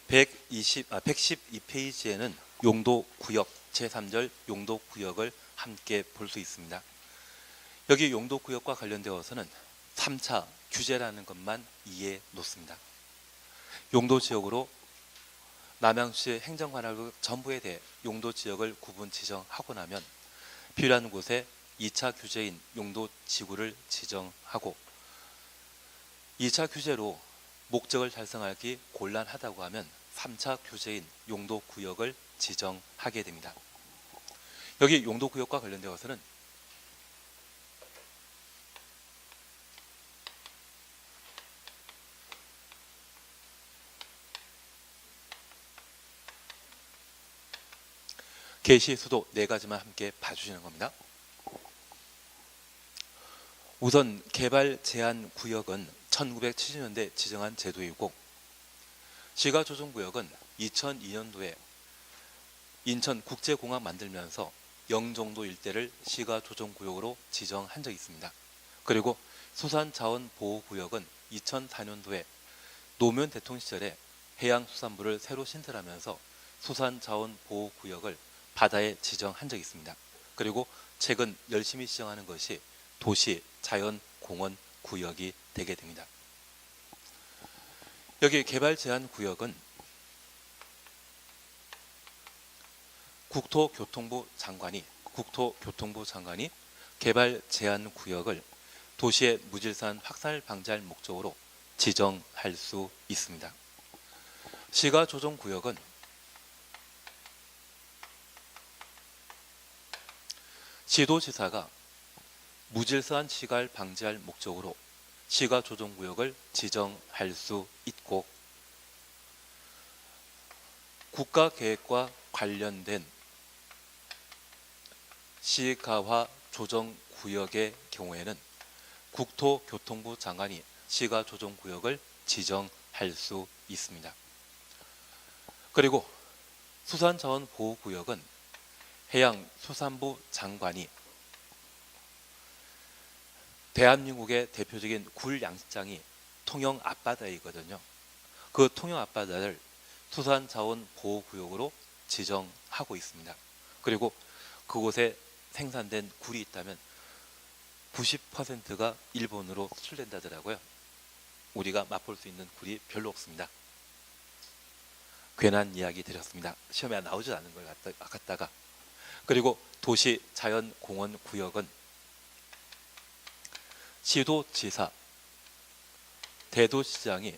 112페이지에는 용도구역 제3절 용도구역을 함께 볼 수 있습니다. 여기 용도구역과 관련되어서는 3차 규제라는 것만 이해해 놓습니다. 용도지역으로 남양주시 행정관할구 전부에 대해 용도지역을 구분 지정하고 나면 필요한 곳에 2차 규제인 용도지구를 지정하고 2차 규제로 목적을 달성하기 곤란하다고 하면 3차 규제인 용도구역을 지정하게 됩니다. 여기 용도구역과 관련되어서는 게시 수도 4가지만 함께 봐주시는 겁니다. 우선 개발 제한 구역은 1970년대 지정한 제도이고 시가조정구역은 2002년도에 인천국제공항 만들면서 영종도 일대를 시가조정구역으로 지정한 적이 있습니다. 그리고 수산자원보호구역은 2004년도에 노무현 대통령 시절에 해양수산부를 새로 신설하면서 수산자원보호구역을 바다에 지정한 적이 있습니다. 그리고 최근 열심히 지정하는 것이 도시자연공원구역이 되게 됩니다. 여기 개발제한구역은 국토교통부 장관이 개발제한구역을 도시의 무질서한 확산을 방지할 목적으로 지정할 수 있습니다. 시가조정구역은 시도지사가 무질서한 시가를 방지할 목적으로 시가조정구역을 지정할 수 있고 국가계획과 관련된 시가화 조정구역의 경우에는 국토교통부 장관이 시가조정구역을 지정할 수 있습니다. 그리고 수산자원보호구역은 해양수산부 장관이 대한민국의 대표적인 굴 양식장이 통영 앞바다이거든요. 그 통영 앞바다를 수산자원보호구역으로 지정하고 있습니다. 그리고 그곳에 생산된 굴이 있다면 90%가 일본으로 수출된다더라고요. 우리가 맛볼 수 있는 굴이 별로 없습니다. 괜한 이야기 드렸습니다. 시험에 나오지 않은 걸 갖다가. 그리고 도시자연공원구역은 시도지사, 대도시장이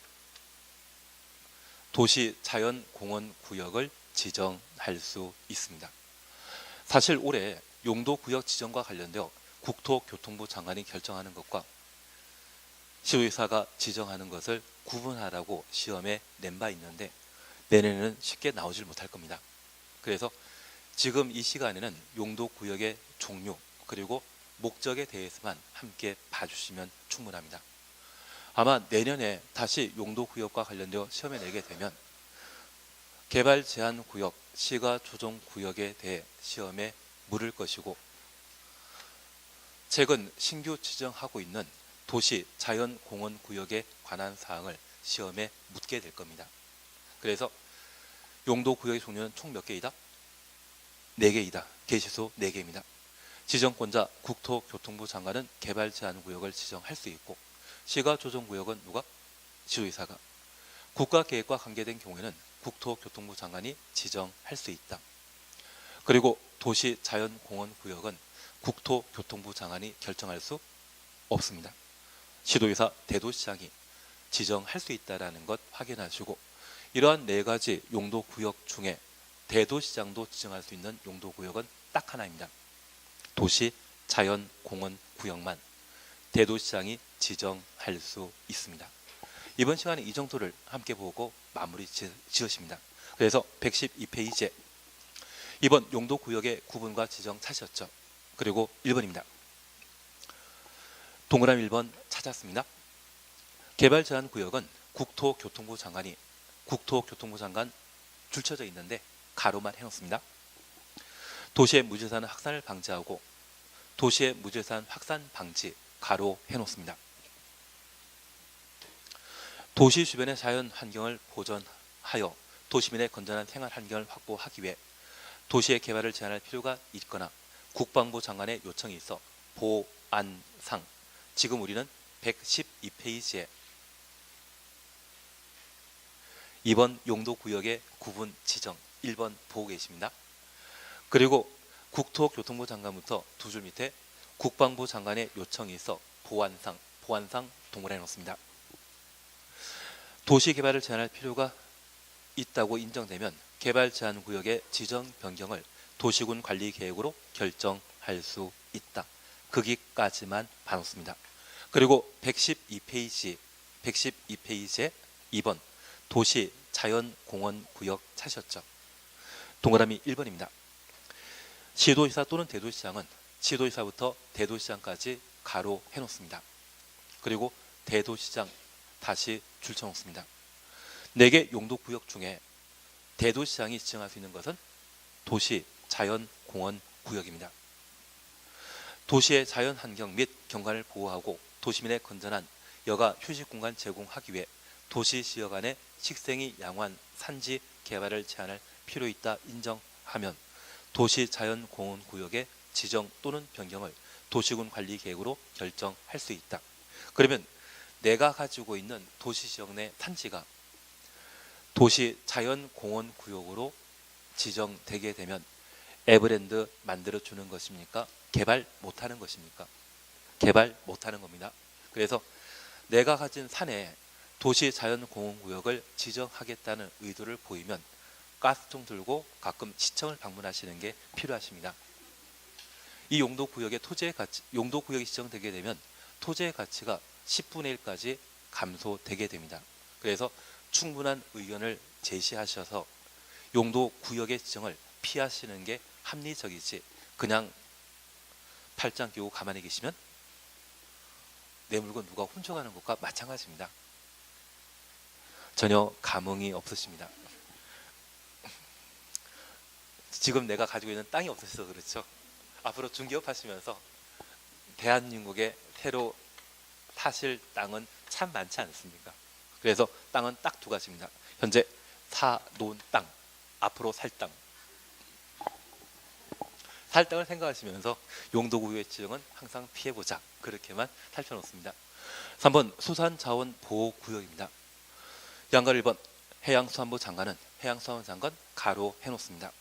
도시자연공원구역을 지정할 수 있습니다. 사실 올해 용도구역 지정과 관련되어 국토교통부 장관이 결정하는 것과 시도지사가 지정하는 것을 구분하라고 시험에 낸 바 있는데 내년에는 쉽게 나오질 못할 겁니다. 그래서 지금 이 시간에는 용도구역의 종류 그리고 목적에 대해서만 함께 봐주시면 충분합니다. 아마 내년에 다시 용도구역과 관련되어 시험에 내게 되면 개발제한구역, 시가조정구역에 대해 시험에 물을 것이고 최근 신규 지정하고 있는 도시자연공원구역에 관한 사항을 시험에 묻게 될 겁니다. 그래서 용도구역의 종류는 총 몇 개이다? 4개이다. 게시수 4개입니다. 지정권자 국토교통부 장관은 개발제한구역을 지정할 수 있고 시가조정구역은 누가? 시도지사가. 국가계획과 관계된 경우에는 국토교통부 장관이 지정할 수 있다. 그리고 도시자연공원구역은 국토교통부 장관이 결정할 수 없습니다. 시도지사, 대도시장이 지정할 수 있다는 것 확인하시고 이러한 4가지 용도구역 중에 대도시장도 지정할 수 있는 용도구역은 딱 하나입니다. 도시자연공원구역만 대도시장이 지정할 수 있습니다. 이번 시간에 이 정도를 함께 보고 마무리 지으십니다. 그래서 112페이지에 이번 용도구역의 구분과 지정 찾으셨죠? 그리고 1번입니다. 동그라미 1번 찾았습니다. 개발제한구역은 국토교통부 장관 줄쳐져 있는데 가로만 해놓습니다. 도시의 무질서한 확산을 방지하고 도시의 무질서한 확산 방지 가로 해놓습니다. 도시 주변의 자연 환경을 보존하여 도시민의 건전한 생활 환경을 확보하기 위해 도시의 개발을 제한할 필요가 있거나 국방부 장관의 요청이 있어 보안상 지금 우리는 112페이지에 2번 용도구역의 구분 지정 1번 보고 계십니다. 그리고 국토교통부 장관부터 두 줄 밑에 국방부 장관의 요청이 있어 보안상 동그라미 놓습니다. 도시 개발을 제한할 필요가 있다고 인정되면 개발 제한 구역의 지정 변경을 도시군 관리 계획으로 결정할 수 있다. 거기까지만 봐놓습니다. 그리고 112페이지에 2번 도시 자연공원 구역 찾으셨죠? 동그라미 1번입니다. 시도지사 또는 대도시장은 시도지사부터 대도시장까지 가로 해놓습니다. 그리고 대도시장 다시 줄쳐놓습니다. 4개 용도구역 중에 대도시장이 지정할 수 있는 것은 도시 자연공원 구역입니다. 도시의 자연환경 및 경관을 보호하고 도시민의 건전한 여가 휴식공간 제공하기 위해 도시지역 안에 식생이 양호한 산지 개발을 제한할 필요 있다 인정하면 도시자연공원구역의 지정 또는 변경을 도시군 관리계획으로 결정할 수 있다. 그러면 내가 가지고 있는 도시지역 내 산지가 도시자연공원구역으로 지정되게 되면 에버랜드 만들어주는 것입니까? 개발 못하는 것입니까? 개발 못하는 겁니다. 그래서 내가 가진 산에 도시자연공원구역을 지정하겠다는 의도를 보이면 가스통 들고 가끔 시청을 방문하시는 게 필요하십니다. 이 용도구역의 토지의 가치, 용도구역이 지정되게 되면 토지의 가치가 10분의 1까지 감소되게 됩니다. 그래서 충분한 의견을 제시하셔서 용도구역의 지정을 피하시는 게 합리적이지 그냥 팔짱 끼고 가만히 계시면 내 물건 누가 훔쳐가는 것과 마찬가지입니다. 전혀 감흥이 없으십니다. 지금 내가 가지고 있는 땅이 없으셔서 그렇죠. 앞으로 중개업 하시면서 대한민국에 새로 사실 땅은 참 많지 않습니까? 그래서 땅은 딱 두 가지입니다. 현재 사놓은 땅, 앞으로 살 땅. 살 땅을 생각하시면서 용도구역의 지정은 항상 피해보자. 그렇게만 살펴놓습니다. 3번 수산자원보호구역입니다. 양가 1번 해양수산부 장관은 해양수산부 장관 가로 해놓습니다.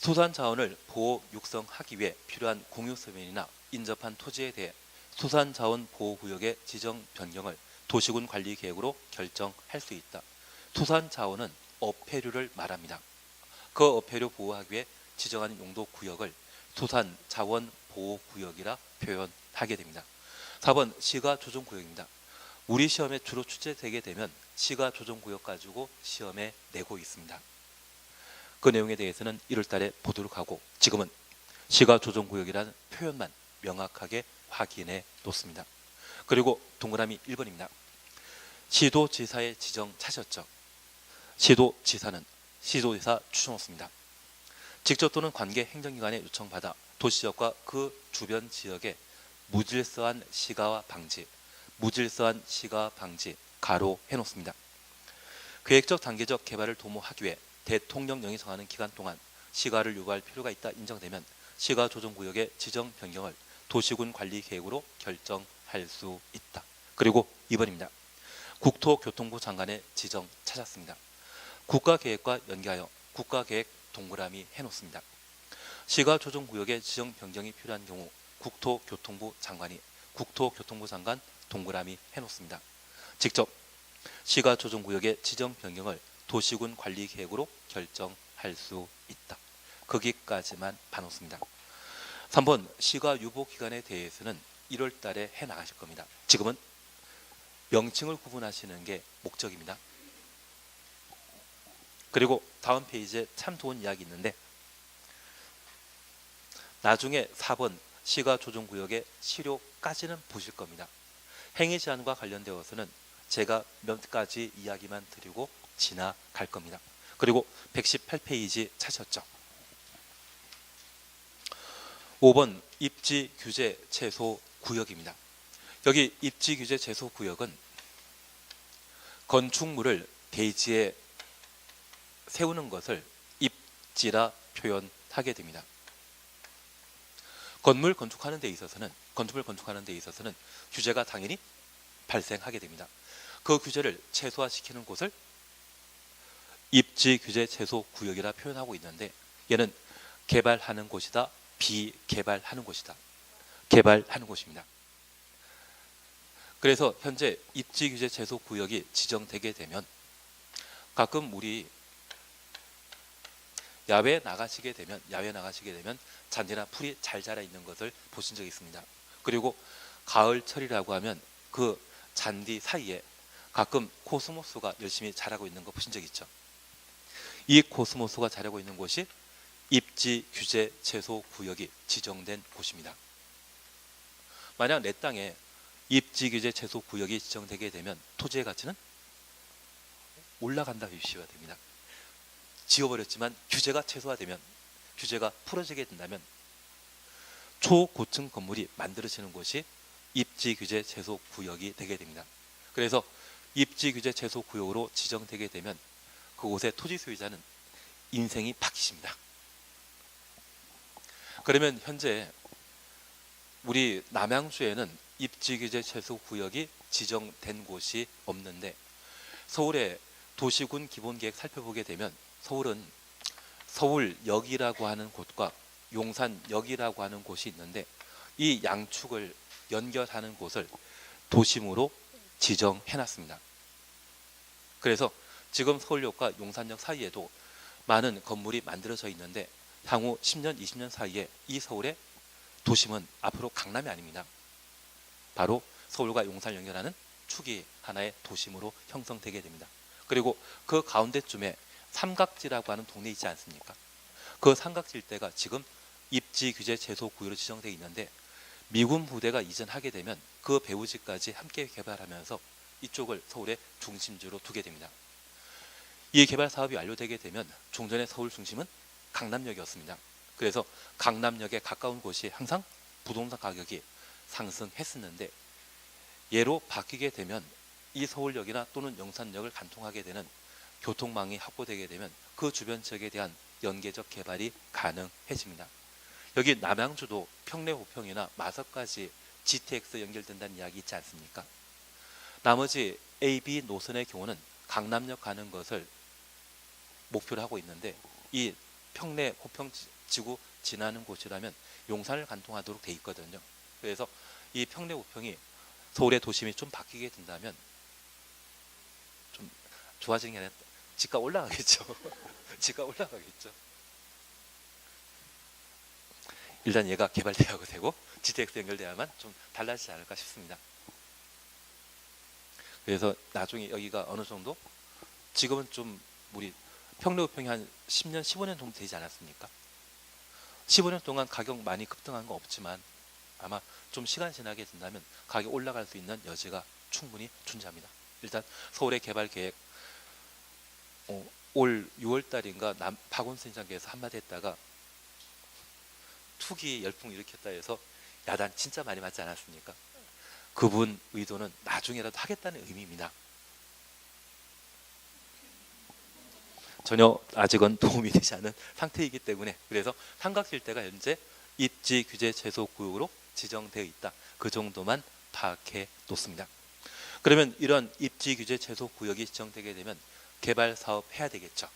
수산자원을 보호 육성하기 위해 필요한 공유서면이나 인접한 토지에 대해 수산자원보호구역의 지정 변경을 도시군 관리계획으로 결정할 수 있다. 수산자원은 어패류를 말합니다. 그 어패류 보호하기 위해 지정한 용도구역을 수산자원보호구역이라 표현하게 됩니다. 4번 시가조정구역입니다. 우리 시험에 주로 출제되게 되면 시가조정구역 가지고 시험에 내고 있습니다. 그 내용에 대해서는 1월 달에 보도록 하고 지금은 시가조정구역이라는 표현만 명확하게 확인해 놓습니다. 그리고 동그라미 1번입니다. 시도지사의 지정 찾으셨죠? 시도지사는 시도지사 추천없습니다. 직접 또는 관계 행정기관의 요청받아 도시지역과 그 주변 지역에 무질서한 시가와 방지, 가로 해놓습니다. 계획적 단계적 개발을 도모하기 위해 대통령령이 정하는 기간 동안 시가를 유보할 필요가 있다 인정되면 시가조정구역의 지정 변경을 도시군 관리계획으로 결정할 수 있다. 그리고 2번입니다. 국토교통부 장관의 지정 찾았습니다. 국가계획과 연계하여 국가계획 동그라미 해놓습니다. 시가조정구역의 지정 변경이 필요한 경우 국토교통부 장관이 국토교통부 장관 동그라미 해놓습니다. 직접 시가조정구역의 지정 변경을 도시군 관리계획으로 결정할 수 있다. 거기까지만 봐놓습니다. 3번 시가 유보 기간에 대해서는 1월 달에 해 나가실 겁니다. 지금은 명칭을 구분하시는 게 목적입니다. 그리고 다음 페이지에 참 좋은 이야기 있는데 나중에 4번 시가조정구역의 시료까지는 보실 겁니다. 행위 제한과 관련되어서는 제가 몇 가지 이야기만 드리고 지나갈 겁니다. 그리고 118페이지 찾으셨죠? 5번 입지 규제 최소 구역입니다. 여기 입지 규제 최소 구역은 건축물을 대지에 세우는 것을 입지라 표현하게 됩니다. 건물 건축하는 데 있어서는 규제가 당연히 발생하게 됩니다. 그 규제를 최소화시키는 곳을 입지 규제 최소 구역이라 표현하고 있는데, 얘는 개발하는 곳이다, 비개발하는 곳이다. 개발하는 곳입니다. 그래서 현재 입지 규제 최소 구역이 지정되게 되면 가끔 우리 야외에 나가시게 되면 잔디나 풀이 잘 자라 있는 것을 보신 적이 있습니다. 그리고 가을철이라고 하면 그 잔디 사이에 가끔 코스모스가 열심히 자라고 있는 거 보신 적 있죠? 이 코스모스가 자라고 있는 곳이 입지 규제 최소 구역이 지정된 곳입니다. 만약 내 땅에 입지 규제 최소 구역이 지정되게 되면 토지의 가치는 올라간다 이슈가 됩니다. 지어버렸지만 규제가 최소화되면, 규제가 풀어지게 된다면 초고층 건물이 만들어지는 곳이 입지 규제 최소 구역이 되게 됩니다. 그래서 입지 규제 최소 구역으로 지정되게 되면 그곳의 토지 소유자는 인생이 바뀌십니다. 그러면 현재 우리 남양주에는 입지 규제 최소 구역이 지정된 곳이 없는데, 서울의 도시군 기본계획 살펴보게 되면 서울은 서울역이라고 하는 곳과 용산역이라고 하는 곳이 있는데, 이 양축을 연결하는 곳을 도심으로 지정해놨습니다. 그래서 지금 서울역과 용산역 사이에도 많은 건물이 만들어져 있는데, 향후 10년, 20년 사이에 이 서울의 도심은 앞으로 강남이 아닙니다. 바로 서울과 용산을 연결하는 축이 하나의 도심으로 형성되게 됩니다. 그리고 그 가운데쯤에 삼각지라고 하는 동네 있지 않습니까? 그 삼각지 일대가 지금 입지 규제 최소 구역으로 지정되어 있는데, 미군 부대가 이전하게 되면 그 배후지까지 함께 개발하면서 이쪽을 서울의 중심지로 두게 됩니다. 이 개발 사업이 완료되게 되면 종전의 서울 중심은 강남역이었습니다. 그래서 강남역에 가까운 곳이 항상 부동산 가격이 상승했었는데, 얘로 바뀌게 되면 이 서울역이나 또는 용산역을 관통하게 되는 교통망이 확보되게 되면 그 주변 지역에 대한 연계적 개발이 가능해집니다. 여기 남양주도 평내 호평이나 마석까지 GTX 연결된다는 이야기 있지 않습니까? 나머지 A, B 노선의 경우는 강남역 가는 것을 목표로 하고 있는데, 이 평내 호평 지구 지나는 곳이라면 용산을 관통하도록 돼 있거든요. 그래서 이 평내 호평이 서울의 도심이 좀 바뀌게 된다면 좀 좋아지는 게 아니라 집값 올라가겠죠. 집값 올라가겠죠. 일단 얘가 개발되어야 되고 GTX 연결돼야만 좀 달라지지 않을까 싶습니다. 그래서 나중에 여기가 어느 정도, 지금은 좀 우리 평내 호평이 한 10년, 15년 정도 되지 않았습니까? 15년 동안 가격 많이 급등한 거 없지만 아마 좀 시간 지나게 된다면 가격 올라갈 수 있는 여지가 충분히 존재합니다. 일단 서울의 개발 계획, 올 6월 달인가 박원순 시장께서 한마디 했다가 투기 열풍 일으켰다 해서 야단 진짜 많이 맞지 않았습니까? 그분 의도는 나중에라도 하겠다는 의미입니다. 전혀 아직은 도움이 되지 않은 상태이기 때문에, 그래서 삼각지 일대가 현재 입지 규제 최소 구역으로 지정되어 있다, 그 정도만 파악해 놓습니다. 그러면 이런 입지 규제 최소 구역이 지정되게 되면 개발 사업 해야 되겠죠.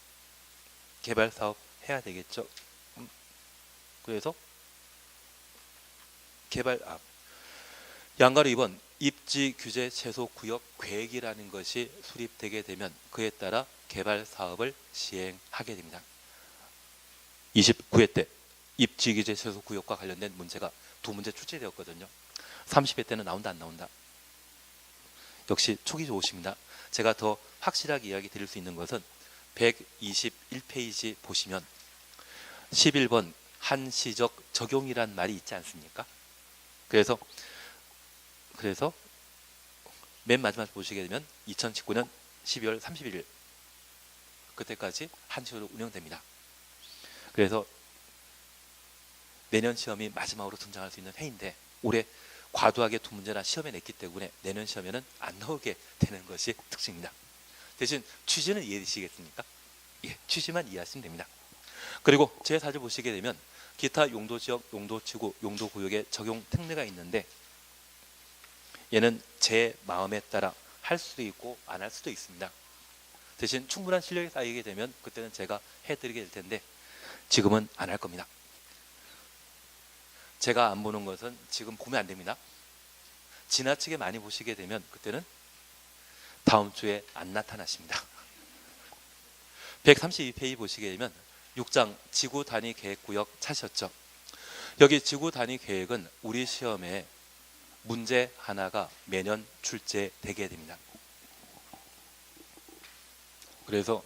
개발 사업 해야 되겠죠. 그래서 양가로 2번 입지 규제 최소 구역 계획이라는 것이 수립되게 되면 그에 따라 개발 사업을 시행하게 됩니다. 29회 때 입지 규제 최소 구역과 관련된 문제가 두 문제 출제되었거든요. 30회 때는 나온다 안 나온다. 역시 촉이 좋으십니다. 제가 더 확실하게 이야기 드릴 수 있는 것은 121페이지 보시면 11번 한시적 적용이란 말이 있지 않습니까? 그래서 맨 마지막 보시게 되면 2019년 12월 31일 그때까지 한시적으로 운영됩니다. 그래서 내년 시험이 마지막으로 등장할 수 있는 해인데, 올해 과도하게 두 문제나 시험에 냈기 때문에 내년 시험에는 안 나오게 되는 것이 특징입니다. 대신 취지는 이해되시겠습니까? 예, 취지만 이해하시면 됩니다. 그리고 제 사를 보시게 되면 기타 용도지역, 용도지구, 용도구역의 적용 특례가 있는데 얘는 제 마음에 따라 할 수도 있고 안 할 수도 있습니다. 대신 충분한 실력이 쌓이게 되면 그때는 제가 해드리게 될 텐데 지금은 안 할 겁니다. 제가 안 보는 것은 지금 보면 안 됩니다. 지나치게 많이 보시게 되면 그때는 다음 주에 안 나타나십니다. 132페이지 보시게 되면 6장 지구 단위 계획 구역 찾으셨죠? 여기 지구 단위 계획은 우리 시험에 문제 하나가 매년 출제되게 됩니다. 그래서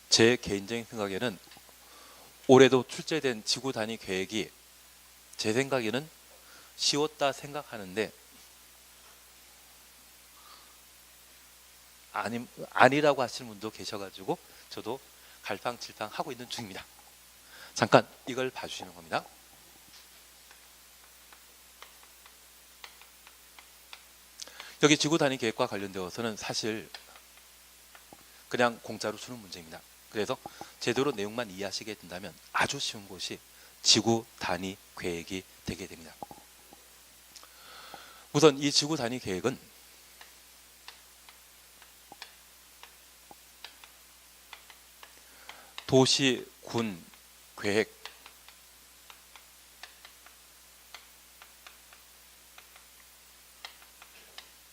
제 개인적인 생각에는 올해도 출제된 지구 단위 계획이 제 생각에는 쉬웠다 생각하는데 아니라고 하시는 분도 계셔가지고 저도 갈팡질팡 하고 있는 중입니다. 잠깐 이걸 봐주시는 겁니다. 여기 지구 단위 계획과 관련되어서는 사실 그냥 공짜로 주는 문제입니다. 그래서 제대로 내용만 이해하시게 된다면 아주 쉬운 곳이 지구 단위 계획이 되게 됩니다. 우선 이 지구 단위 계획은 도시, 군, 계획,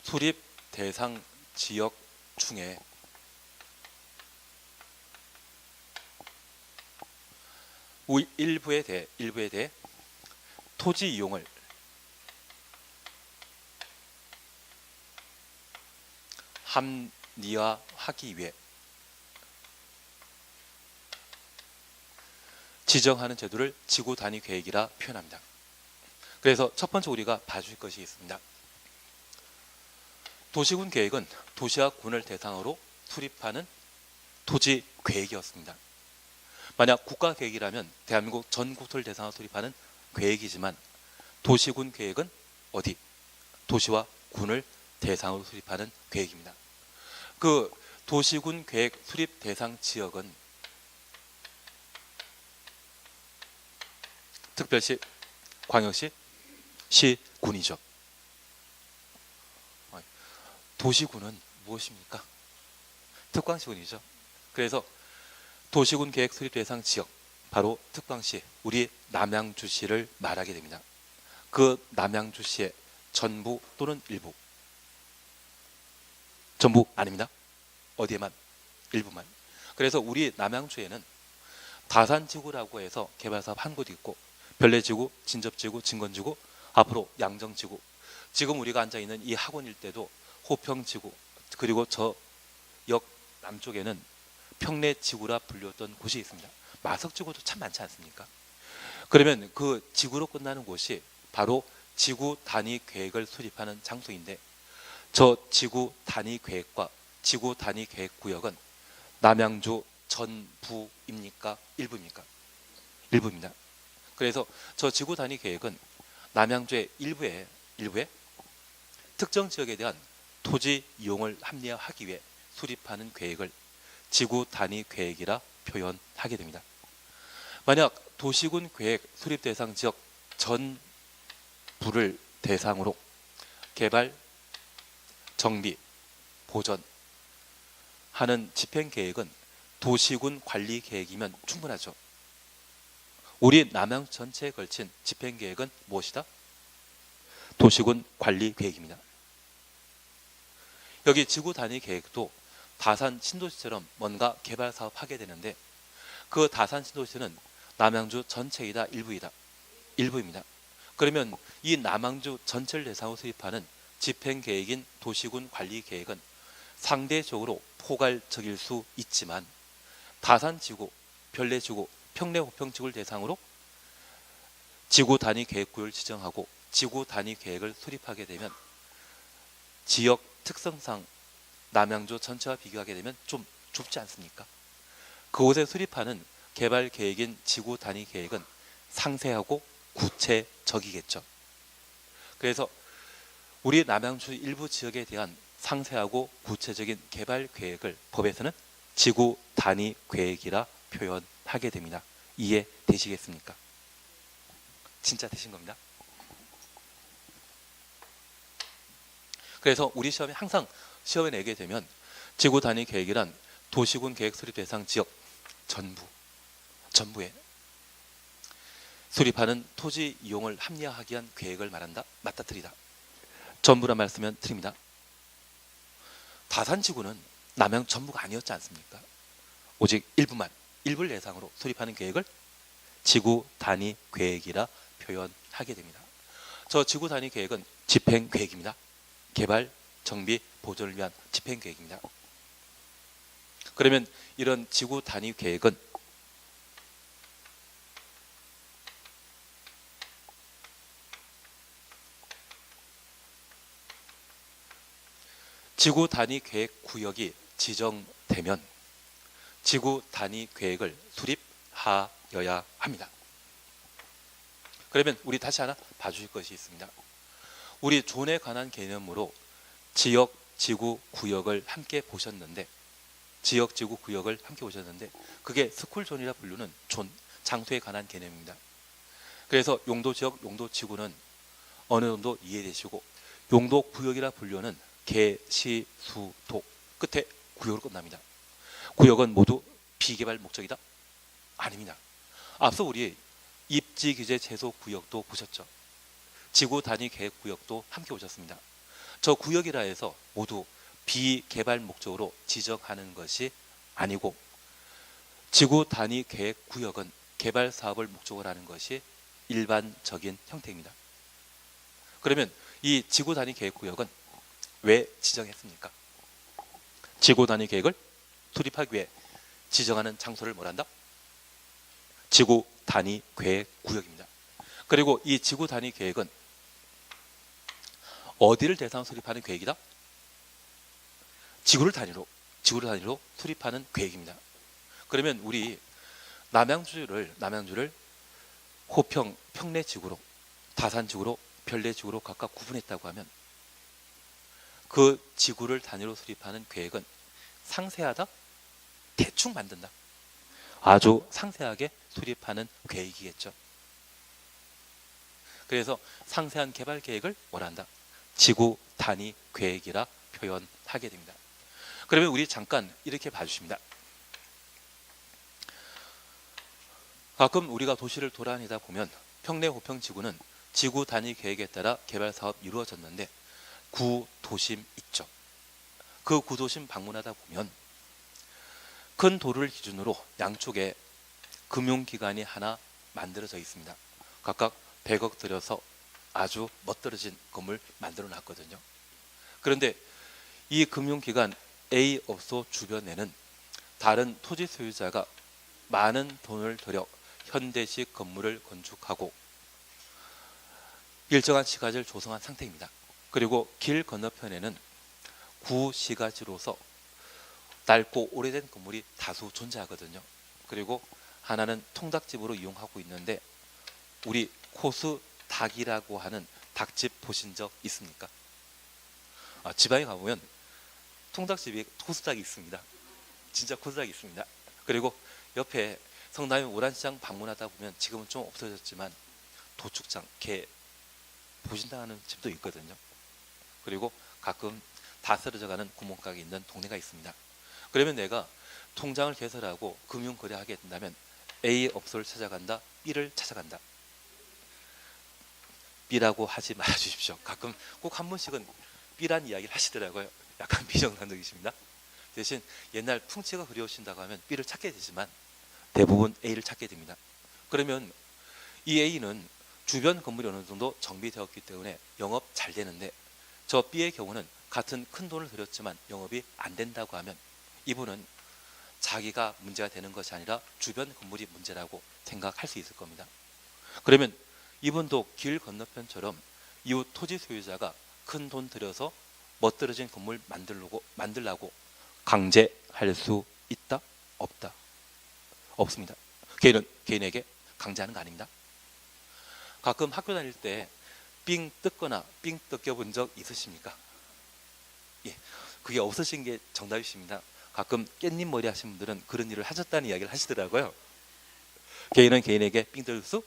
수립 대상 지역 중에 일부에 대해 토지 이용을 합리화하기 위해 지정하는 제도를 지구 단위 계획이라 표현합니다. 그래서 첫 번째 우리가 봐줄 것이 있습니다. 도시군 계획은 도시와 군을 대상으로 수립하는 토지 계획이었습니다. 만약 국가 계획이라면 대한민국 전 국토를 대상으로 수립하는 계획이지만 도시군 계획은 어디? 도시와 군을 대상으로 수립하는 계획입니다. 그 도시군 계획 수립 대상 지역은 특별시, 광역시, 시, 군이죠. 도시군은 무엇입니까? 특광시군이죠. 그래서 도시군 계획 수립 대상 지역, 바로 특광시, 우리 남양주시를 말하게 됩니다. 그 남양주시의 전부 또는 일부, 전부 아닙니다. 어디에만? 일부만. 그래서 우리 남양주에는 다산지구라고 해서 개발사업 한 곳 있고 별내지구, 진접지구, 진건지구, 앞으로 양정지구, 지금 우리가 앉아있는 이 학원 일대도 호평지구, 그리고 저 역 남쪽에는 평내지구라 불렸던 곳이 있습니다. 마석지구도 참 많지 않습니까? 그러면 그 지구로 끝나는 곳이 바로 지구 단위 계획을 수립하는 장소인데 저 지구 단위 계획과 지구 단위 계획 구역은 남양주 전부입니까? 일부입니까? 일부입니다. 그래서 저 지구 단위 계획은 남양주의 일부에 특정 지역에 대한 토지 이용을 합리화하기 위해 수립하는 계획을 지구 단위 계획이라 표현하게 됩니다. 만약 도시군 계획 수립 대상 지역 전부를 대상으로 개발, 정비, 보전하는 집행 계획은 도시군 관리 계획이면 충분하죠. 우리 남양 전체에 걸친 집행 계획은 무엇이다? 도시군 관리 계획입니다. 여기 지구 단위 계획도 다산 신도시처럼 뭔가 개발 사업 하게 되는데 그 다산 신도시는 남양주 전체이다, 일부이다? 일부입니다. 그러면 이 남양주 전체를 대상으로 수립하는 집행 계획인 도시군 관리 계획은 상대적으로 포괄적일 수 있지만 다산지구, 별내지구, 평내호평지구를 대상으로 지구 단위 계획구를 지정하고 지구 단위 계획을 수립하게 되면 지역 특성상 남양주 전체와 비교하게 되면 좀 좁지 않습니까? 그곳에 수립하는 개발 계획인 지구 단위 계획은 상세하고 구체적이겠죠. 그래서 우리 남양주 일부 지역에 대한 상세하고 구체적인 개발 계획을 법에서는 지구 단위 계획이라 표현하게 됩니다. 이해되시겠습니까? 진짜 되신 겁니다. 그래서 우리 시험에 항상 시험에 내게 되면 지구 단위 계획이란 도시군 계획 수립 대상 지역 전부에 수립하는 토지 이용을 합리화하기 위한 계획을 말한다. 맞다뜨리다. 전부란 말씀은 드립니다. 다산지구는 남양 전부가 아니었지 않습니까? 오직 일부를 대상으로 수립하는 계획을 지구 단위 계획이라 표현하게 됩니다. 저 지구 단위 계획은 집행 계획입니다. 개발, 정비, 보존을 위한 집행 계획입니다. 그러면 이런 지구 단위 계획은 지구 단위 계획 구역이 지정되면 지구 단위 계획을 수립하여야 합니다. 그러면 우리 다시 하나 봐주실 것이 있습니다. 우리 존에 관한 개념으로 지역, 지구, 구역을 함께 보셨는데 그게 스쿨존이라 부르는 존, 장소에 관한 개념입니다. 그래서 용도 지역, 용도 지구는 어느 정도 이해되시고 용도 구역이라 분류는 개, 시, 수, 도 끝에 구역으로 끝납니다. 구역은 모두 비개발 목적이다? 아닙니다. 앞서 우리 입지 규제 제소 구역도 보셨죠? 지구 단위 계획 구역도 함께 보셨습니다. 저 구역이라 해서 모두 비개발 목적으로 지정하는 것이 아니고 지구 단위 계획 구역은 개발 사업을 목적으로 하는 것이 일반적인 형태입니다. 그러면 이 지구 단위 계획 구역은 왜 지정했습니까? 지구 단위 계획을 수립하기 위해 지정하는 장소를 뭐란다? 지구 단위 계획 구역입니다. 그리고 이 지구 단위 계획은 어디를 대상으로 수립하는 계획이다? 지구를 단위로 수립하는 계획입니다. 그러면 우리 남양주를 호평, 평내지구로, 다산지구로, 별내지구로 각각 구분했다고 하면 그 지구를 단위로 수립하는 계획은 상세하다? 대충 만든다. 아주 상세하게 수립하는 계획이겠죠. 그래서 상세한 개발 계획을 원한다. 지구 단위 계획이라 표현하게 됩니다. 그러면 우리 잠깐 이렇게 봐주십니다. 가끔 우리가 도시를 돌아다니다 보면 평내 호평 지구는 지구 단위 계획에 따라 개발 사업 이루어졌는데 구도심 있죠. 그 구도심 방문하다 보면 큰 도로를 기준으로 양쪽에 금융기관이 하나 만들어져 있습니다. 각각 100억 들여서 아주 멋들어진 건물 만들어 놨거든요. 그런데 이 금융기관 A 업소 주변에는 다른 토지 소유자가 많은 돈을 들여 현대식 건물을 건축하고 일정한 시가지를 조성한 상태입니다. 그리고 길 건너편에는 구시가지로서 낡고 오래된 건물이 다수 존재하거든요. 그리고 하나는 통닭집으로 이용하고 있는데 우리 코스 닭이라고 하는 닭집 보신 적 있습니까? 지방에 가보면 통닭집에 코스닭이 있습니다. 진짜 코스닭이 있습니다. 그리고 옆에 성남의 오란시장 방문하다 보면 지금은 좀 없어졌지만 도축장, 게 보신다는 집도 있거든요. 그리고 가끔 다 쓰러져가는 구멍가게 있는 동네가 있습니다. 그러면 내가 통장을 개설하고 금융거래하게 된다면 A 업소를 찾아간다, B를 찾아간다. B라고 하지 말아주십시오. 가끔 꼭 한 번씩은 B란 이야기를 하시더라고요. 약간 비정상적이십니다. 대신 옛날 풍치가 그리우신다고 하면 B를 찾게 되지만 대부분 A를 찾게 됩니다. 그러면 이 A는 주변 건물이 어느 정도 정비되었기 때문에 영업 잘 되는데 저 B의 경우는 같은 큰 돈을 들였지만 영업이 안 된다고 하면 이분은 자기가 문제가 되는 것이 아니라 주변 건물이 문제라고 생각할 수 있을 겁니다. 그러면 이분도 길 건너편처럼 이웃 토지 소유자가 큰 돈 들여서 멋들어진 건물 만들라고 강제할 수 있다? 없다? 없습니다. 개인에게 강제하는 거 아닙니다. 가끔 학교 다닐 때 삥 뜯거나 삥 뜯겨 본 적 있으십니까? 예, 그게 없으신 게 정답이십니다. 가끔 깻잎 머리 하신 분들은 그런 일을 하셨다는 이야기를 하시더라고요. 개인은 개인에게 삥들 수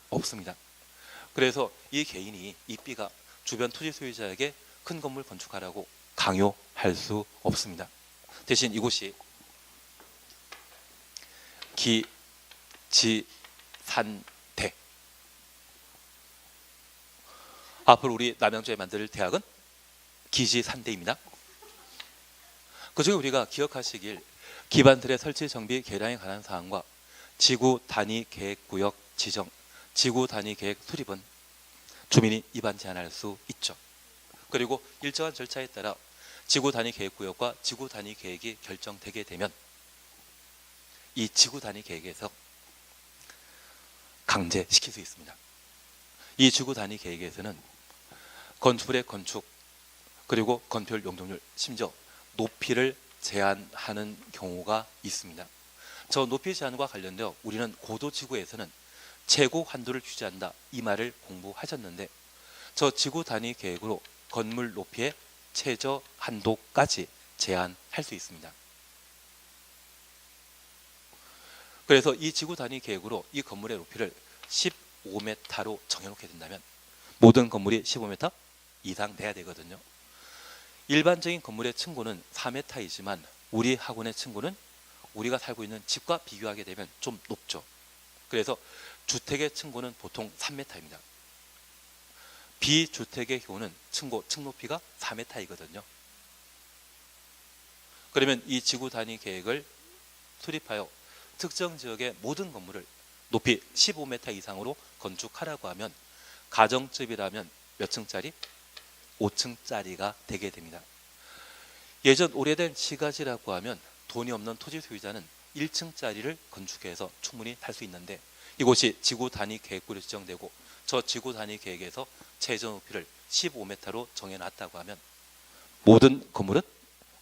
없습니다. 그래서 이 개인이 이 B가 주변 토지 소유자에게 큰 건물 건축하라고 강요할 수 없습니다. 대신 이곳이 기, 지, 산, 대. 앞으로 우리 남양주에 만들 대학은 기지산대입니다. 그중에 우리가 기억하시길 기반들의 설치 정비 계량에 관한 사항과 지구 단위 계획구역 지정, 지구 단위 계획 수립은 주민이 입안 제한할 수 있죠. 그리고 일정한 절차에 따라 지구 단위 계획구역과 지구 단위 계획이 결정되게 되면 이 지구 단위 계획에서 강제시킬 수 있습니다. 이 지구 단위 계획에서는 건축물의 건축 그리고 건폐율 용적률 심지어 높이를 제한하는 경우가 있습니다. 저 높이 제한과 관련되어 우리는 고도지구에서는 최고 한도를 규제한다 이 말을 공부하셨는데 저 지구 단위 계획으로 건물 높이의 최저 한도까지 제한할 수 있습니다. 그래서 이 지구 단위 계획으로 이 건물의 높이를 15m로 정해놓게 된다면 모든 건물이 15m 이상 돼야 되거든요. 일반적인 건물의 층고는 4m이지만 우리 학원의 층고는 우리가 살고 있는 집과 비교하게 되면 좀 높죠. 그래서 주택의 층고는 보통 3m입니다. 비주택의 경우는 층고, 층 높이가 4m이거든요. 그러면 이 지구 단위 계획을 수립하여 특정 지역의 모든 건물을 높이 15m 이상으로 건축하라고 하면 가정집이라면 몇 층짜리? 5층짜리가 되게 됩니다. 예전 오래된 시가지라고 하면 돈이 없는 토지 소유자는 1층짜리를 건축해서 충분히 살 수 있는데 이곳이 지구 단위 계획구로 지정되고 저 지구 단위 계획에서 최저 높이를 15m로 정해놨다고 하면 모든 건물은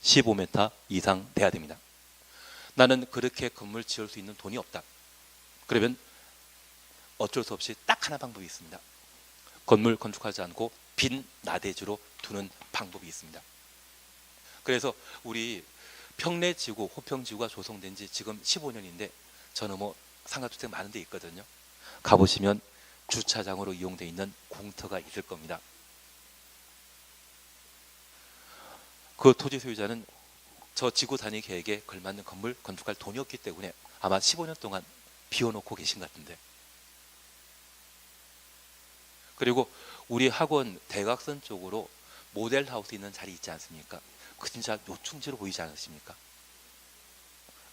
15m 이상 돼야 됩니다. 나는 그렇게 건물 지을 수 있는 돈이 없다. 그러면 어쩔 수 없이 딱 하나 방법이 있습니다. 건물 건축하지 않고 빈 나대지로 두는 방법이 있습니다. 그래서 우리 평내지구, 호평지구가 조성된 지 지금 15년인데 저는 뭐 상가주택 많은 데 있거든요. 가보시면 주차장으로 이용되어 있는 공터가 있을 겁니다. 그 토지 소유자는 저 지구 단위 계획에 걸맞는 건물 건축할 돈이 없기 때문에 아마 15년 동안 비워놓고 계신 것 같은데. 그리고 우리 학원 대각선 쪽으로 모델하우스 있는 자리 있지 않습니까? 그 진짜 요충지로 보이지 않으십니까?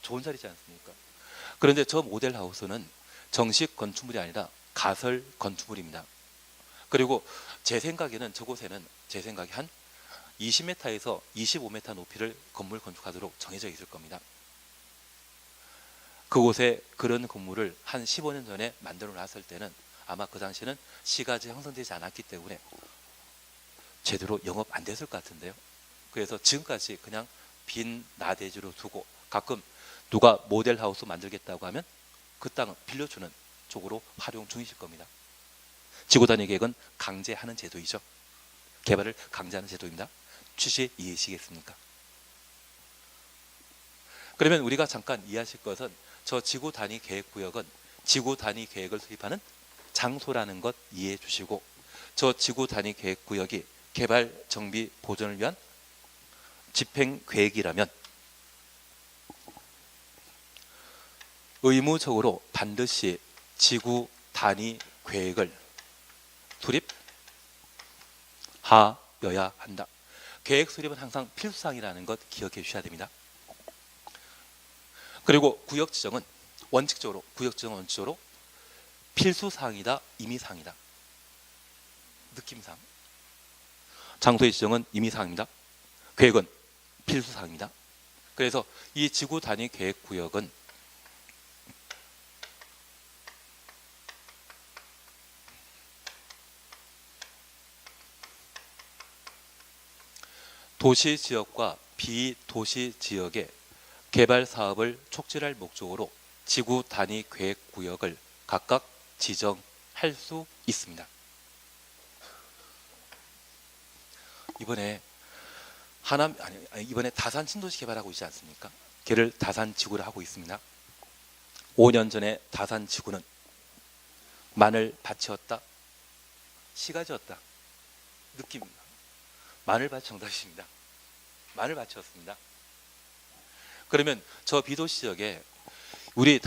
좋은 자리지 않습니까? 그런데 저 모델하우스는 정식 건축물이 아니라 가설 건축물입니다. 그리고 제 생각에는 저곳에는 제 생각에 한 20m에서 25m 높이를 건물 건축하도록 정해져 있을 겁니다. 그곳에 그런 건물을 한 15년 전에 만들어 놨을 때는 아마 그 당시에는 시가지 형성되지 않았기 때문에 제대로 영업 안 됐을 것 같은데요. 그래서 지금까지 그냥 빈 나대지로 두고 가끔 누가 모델하우스 만들겠다고 하면 그 땅을 빌려주는 쪽으로 활용 중이실 겁니다. 지구단위 계획은 강제하는 제도이죠. 개발을 강제하는 제도입니다. 취지 이해하시겠습니까? 그러면 우리가 잠깐 이해하실 것은 저 지구 단위 계획 구역은 지구 단위 계획을 수립하는 장소라는 것 이해해 주시고 저 지구 단위 계획 구역이 개발, 정비, 보존을 위한 집행 계획이라면 의무적으로 반드시 지구 단위 계획을 수립하여야 한다. 계획 수립은 항상 필수사항이라는 것 기억해 주셔야 됩니다. 그리고 구역 지정은 원칙적으로 필수사항이다, 임의사항이다. 느낌상. 장소의 지정은 임의사항입니다. 계획은 필수사항입니다. 그래서 이 지구 단위 계획 구역은 도시 지역과 비도시 지역의 개발 사업을 촉진할 목적으로 지구 단위 계획 구역을 각각 지정할 수 있습니다. 이번에 이번에 다산 신도시 개발하고 있지 않습니까? 걔를 다산지구를 하고 있습니다. 5년 전에 다산지구는 마늘밭이었다, 시가지였다. 느낌, 마늘밭 정답입니다. 마늘밭이었습니다. 그러면 저 비도시 지역에 우리